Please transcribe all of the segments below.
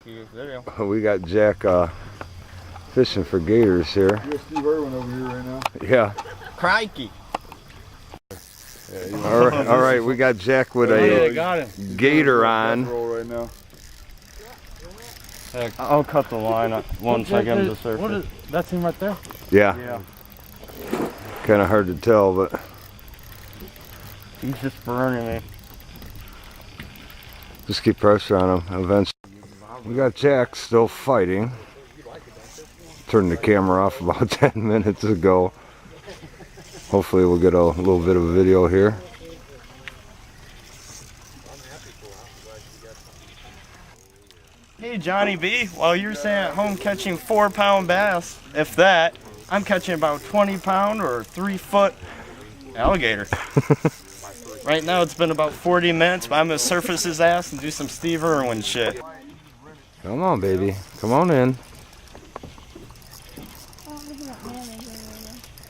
We got Jack fishing for gators here. You got Steve Irwin over here right now. Yeah. Crikey. All right. We got Jack with a gator on. Right now. I'll cut the line once I get him to surface. What is that thing right there? Yeah. Kind of hard to tell, but He's just burning me. just keep pressure on him. Eventually, we got Jack still fighting. Turned the camera off about 10 minutes ago. Hopefully, we'll get a little bit of a video here. Hey Johnny B, while you're sitting at home catching 4-pound bass, if that, I'm catching about 20-pound or 3-foot alligator. Right now it's been about 40 minutes, but I'm gonna surface his ass and do some Steve Irwin shit. Come on, baby. Come on in.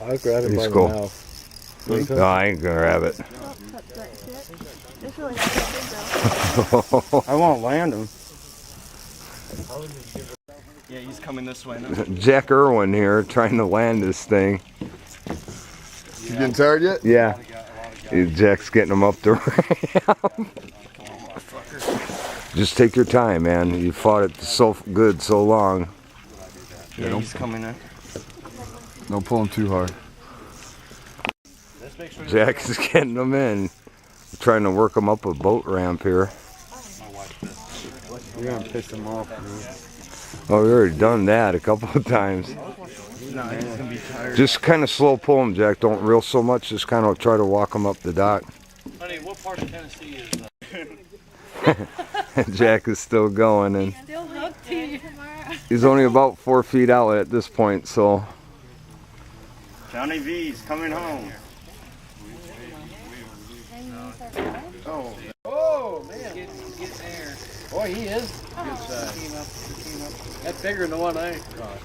I'll grab it Let's by go. the mouth. No, I ain't gonna grab it. I won't land him. Yeah, he's coming this way now. Jack Irwin here trying to land this thing. You getting tired yet? Yeah. Jack's getting him up the ramp. Just take your time, man. You fought it so good so long. Yeah, he's coming in. Don't pull him too hard. Jack is getting them in. Trying to work them up a boat ramp here. You're gonna piss him off, man. Oh, we already done that a couple of times. No, he's gonna be tired. Just kind of slow pull him, Jack. Don't reel so much. Just kind of try to walk him up the dock. Honey, what part of Tennessee is Jack is still going, and Still hooked to you. he's only about 4 feet out at this point, so. Johnny V's coming home. Oh. Oh, man. Get there. Boy, he is. Good size. That's bigger than the one I caught.